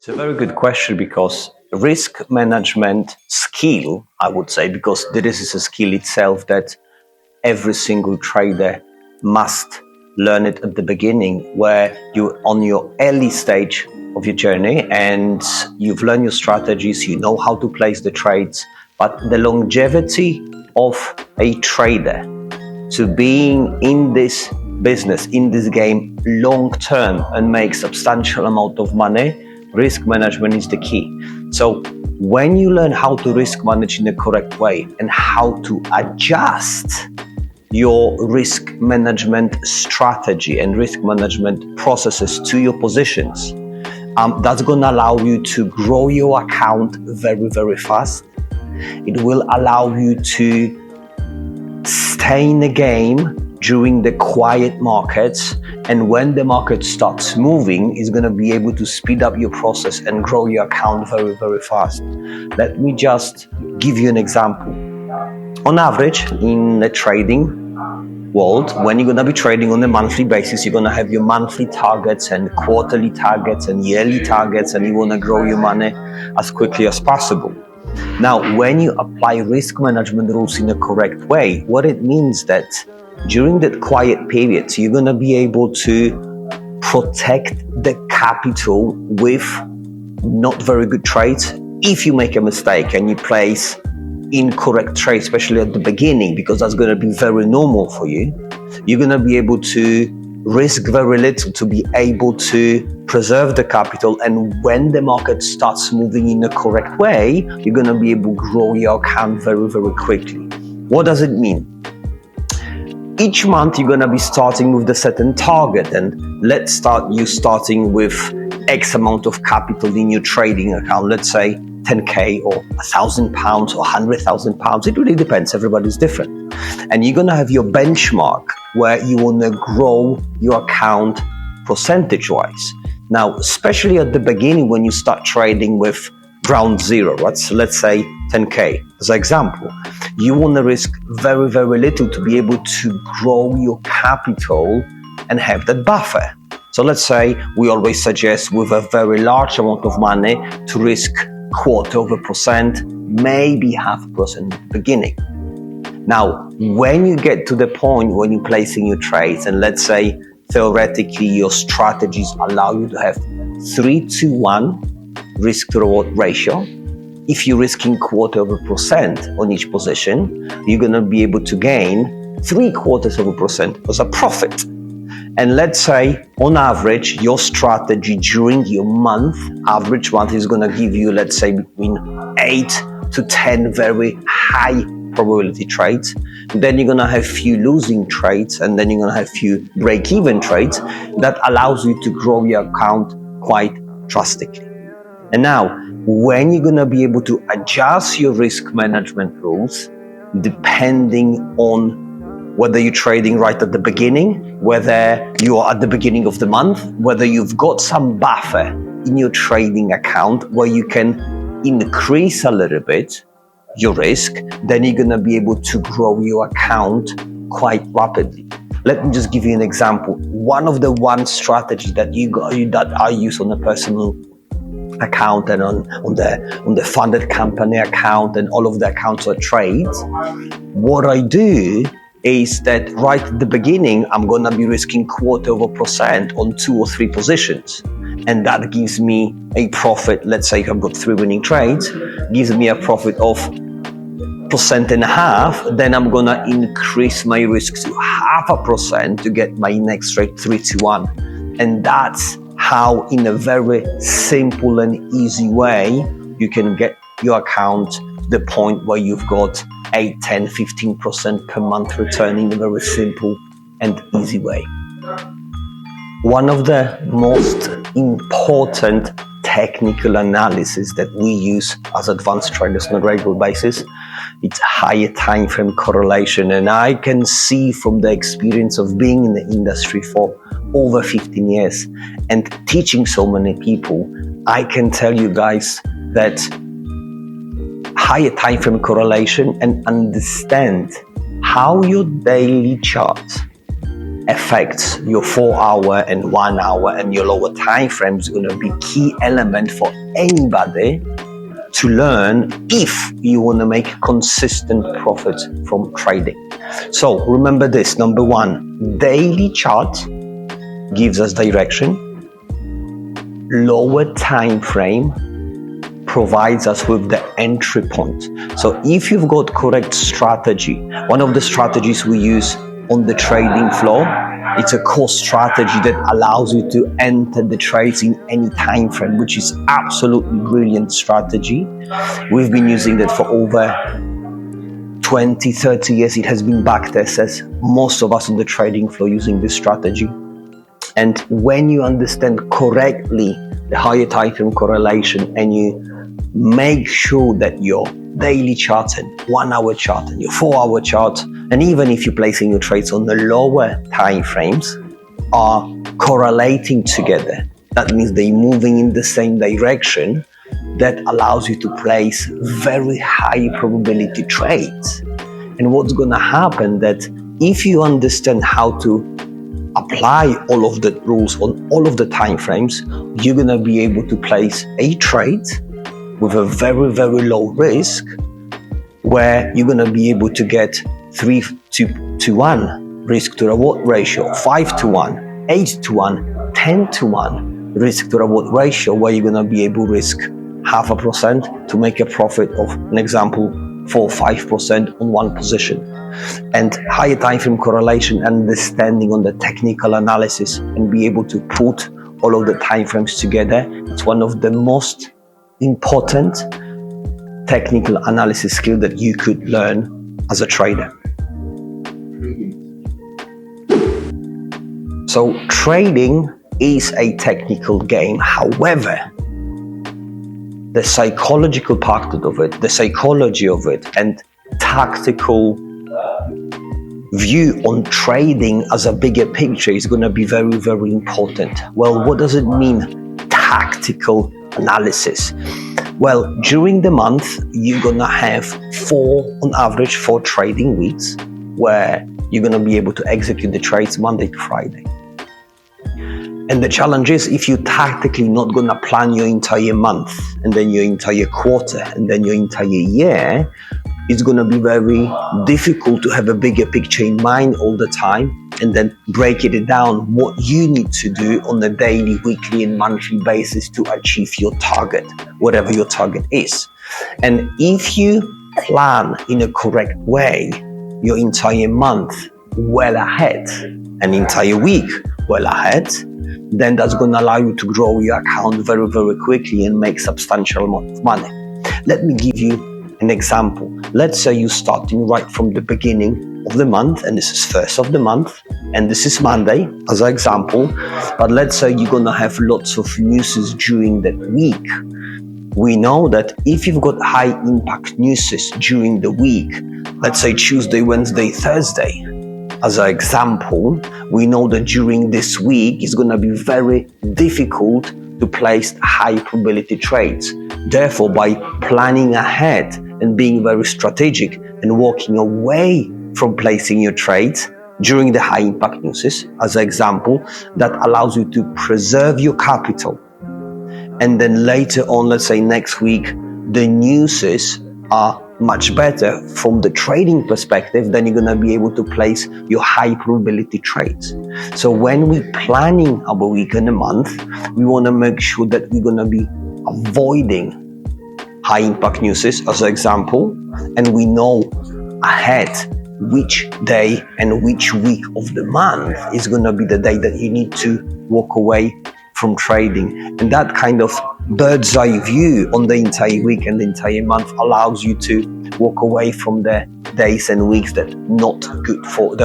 It's a very good question because risk management skill, I would say, because this is a skill itself that every single trader must learn it at the beginning, where you're on your early stage of your journey and you've learned your strategies, you know how to place the trades, but the longevity of a trader to being in this business, in this game long term and make substantial amount of money, risk management is the key. So when you learn how to risk manage in the correct way and how to adjust your risk management strategy and risk management processes to your positions, that's going to allow you to grow your account very, very fast. It will allow you to stay in the game during the quiet markets, and when the market starts moving, it's going to be able to speed up your process and grow your account very, very fast. Let me just give you an example. On average, in the trading world, when you're going to be trading on a monthly basis, you're going to have your monthly targets and quarterly targets and yearly targets, and you want to grow your money as quickly as possible. Now, when you apply risk management rules in the correct way, what it means that during that quiet period, you're going to be able to protect the capital with not very good trades. If you make a mistake and you place incorrect trades, especially at the beginning, because that's going to be very normal for you, you're going to be able to risk very little to be able to preserve the capital. And when the market starts moving in the correct way, you're going to be able to grow your account very, very quickly. What does it mean? Each month you're going to be starting with the certain target, and let's start you starting with X amount of capital in your trading account, let's say 10k or £1,000 or £100,000. It really depends, everybody's different. And you're going to have your benchmark where you want to grow your account percentage wise. Now, especially at the beginning when you start trading with ground zero, right? So let's say 10k as an example, you want to risk very, very little to be able to grow your capital and have that buffer. So let's say we always suggest with a very large amount of money to risk 0.25%, maybe 0.5% at the beginning. Now, when you get to the point when you're placing your trades, and let's say theoretically your strategies allow you to have 3-to-1 risk to reward ratio. If you're risking 0.25% on each position, you're going to be able to gain 0.75% as a profit. And let's say on average, your strategy during your average month is going to give you, let's say, between 8 to 10 very high probability trades. Then you're going to have few losing trades, and then you're going to have few break-even trades that allows you to grow your account quite drastically. And now, when you're going to be able to adjust your risk management rules, depending on whether you're trading right at the beginning, whether you are at the beginning of the month, whether you've got some buffer in your trading account where you can increase a little bit your risk, then you're going to be able to grow your account quite rapidly. Let me just give you an example. One strategy that I use on a personal account and on the funded company account and all of the accounts or trades, what I do is that right at the beginning, I'm going to be risking 0.25% on 2 or 3 positions. And that gives me a profit. Let's say I've got 3 winning trades, gives me a profit of 1.5%. Then I'm going to increase my risk to 0.5% to get my next trade 3-to-1. And that's how, in a very simple and easy way, you can get your account to the point where you've got 8, 10, 15% per month return in a very simple and easy way. One of the most important technical analysis that we use as advanced traders on a regular basis, it's higher time frame correlation. And I can see from the experience of being in the industry for over 15 years and teaching so many people, I can tell you guys that higher time frame correlation and understand how your daily chart affects your 4-hour and 1 hour and your lower time frame is going to be key element for anybody to learn if you want to make consistent profits from trading. So remember this, number one, daily chart gives us direction. Lower time frame provides us with the entry point. So if you've got correct strategy, one of the strategies we use on the trading floor, it's a core strategy that allows you to enter the trades in any time frame, which is absolutely brilliant strategy. We've been using that for over 20, 30 years. It has been backtested as most of us on the trading floor using this strategy. And when you understand correctly the higher time frame correlation and you make sure that your daily chart and 1 hour chart and your 4 hour chart, and even if you're placing your trades on the lower time frames, are correlating together, that means they're moving in the same direction, that allows you to place very high probability trades. And what's going to happen that if you understand how to apply all of the rules on all of the time frames, you're going to be able to place a trade with a very, very low risk, where you're going to be able to get 3-to-1 risk to reward ratio, 5-to-1, 8-to-1, 10-to-1 risk to reward ratio, where you're going to be able to risk 0.5% to make a profit of, an example, 4 or 5% on one position. And higher time frame correlation, understanding on the technical analysis and be able to put all of the time frames together, it's one of the most important technical analysis skill that you could learn as a trader. So trading is a technical game. However, the psychological part of it, the psychology of it, and tactical view on trading as a bigger picture is going to be very, very important. Well, what does it mean, tactical analysis? Well, during the month, you're going to have on average, 4 trading weeks where you're going to be able to execute the trades Monday to Friday. And the challenge is, if you're tactically not going to plan your entire month and then your entire quarter and then your entire year, it's going to be very difficult to have a bigger picture in mind all the time and then break it down what you need to do on a daily, weekly and monthly basis to achieve your target, whatever your target is. And if you plan in a correct way your entire month well ahead, an entire week well ahead, then that's going to allow you to grow your account very, very quickly and make substantial amount of money. Let me give you an example. Let's say you're starting right from the beginning of the month, and this is first of the month, and this is Monday as an example, but let's say you're gonna have lots of news during that week. We know that if you've got high impact news during the week, let's say Tuesday, Wednesday, Thursday, as an example, we know that during this week it's gonna be very difficult to place high probability trades. Therefore, by planning ahead and being very strategic and walking away from placing your trades during the high impact news, as an example, that allows you to preserve your capital. And then later on, let's say next week, the news are much better from the trading perspective, then you're going to be able to place your high probability trades. So when we're planning our week and a month, we want to make sure that we're going to be avoiding high impact news as an example, and we know ahead which day and which week of the month is going to be the day that you need to walk away from trading. And that kind of bird's eye view on the entire week and the entire month allows you to walk away from the days and weeks that are not good for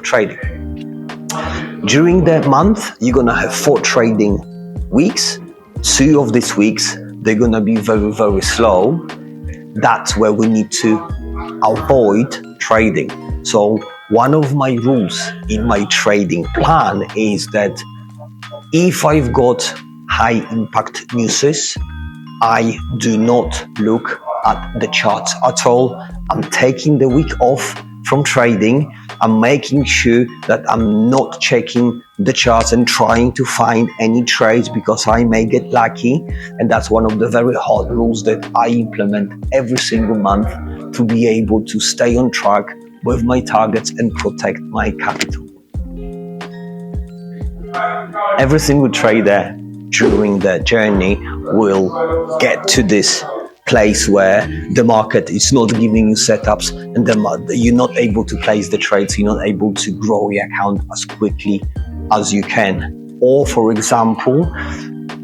trading. During the month, you're going to have 4 trading weeks. 2 of these weeks, they're going to be very, very slow. That's where we need to avoid trading. So one of my rules in my trading plan is that if I've got high impact news, I do not look at the charts at all. I'm taking the week off from trading, I'm making sure that I'm not checking the charts and trying to find any trades because I may get lucky. And that's one of the very hard rules that I implement every single month to be able to stay on track with my targets and protect my capital. Every single trader during their journey will get to this place where the market is not giving you setups and you're not able to place the trades, you're not able to grow your account as quickly as you can. Or, for example,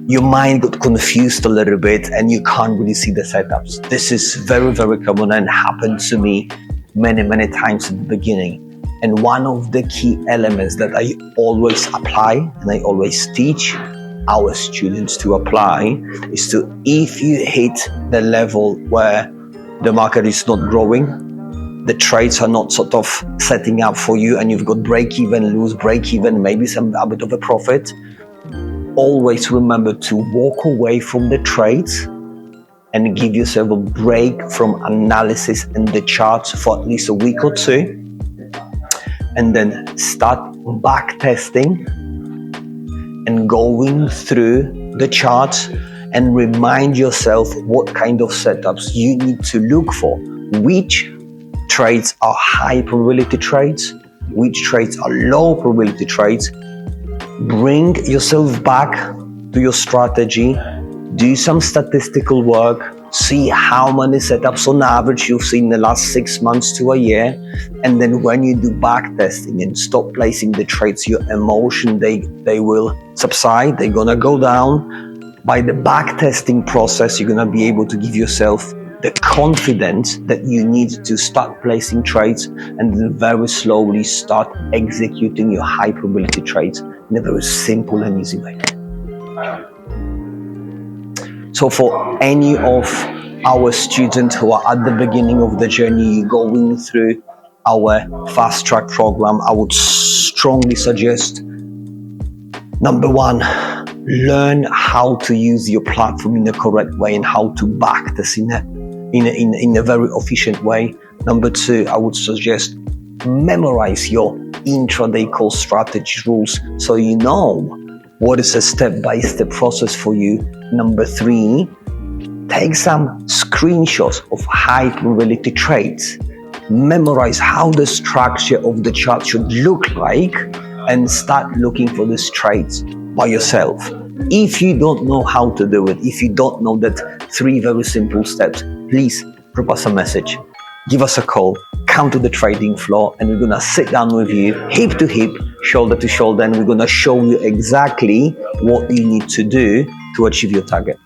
your mind got confused a little bit and you can't really see the setups. This is very, very common and happened to me many, many times at the beginning. And one of the key elements that I always apply and I always teach our students to apply is to, if you hit the level where the market is not growing, the trades are not sort of setting up for you and you've got break even, lose break even, maybe a bit of a profit, always remember to walk away from the trades and give yourself a break from analysis and the charts for at least a week or two, and then start back testing and going through the charts and remind yourself what kind of setups you need to look for. Which trades are high probability trades, which trades are low probability trades. Bring yourself back to your strategy, do some statistical work, see how many setups on average you've seen in the last 6 months to a year, and then when you do back testing and stop placing the trades, your emotion, they will subside, they're gonna go down. By the back testing process, you're gonna be able to give yourself the confidence that you need to start placing trades and then very slowly start executing your high probability trades in a very simple and easy way. So for any of our students who are at the beginning of the journey going through our fast track program, I would strongly suggest, number one, learn how to use your platform in the correct way and how to back this in a very efficient way. Number two, I would suggest memorize your intraday call strategy rules so you know what is a step-by-step process for you. Number three, take some screenshots of high probability trades. Memorize how the structure of the chart should look like and start looking for these trades by yourself. If you don't know how to do it, if you don't know that 3 very simple steps, please drop us a message, give us a call, come to the trading floor, and we're gonna sit down with you, hip to hip, shoulder to shoulder, and we're gonna show you exactly what you need to do to achieve your target.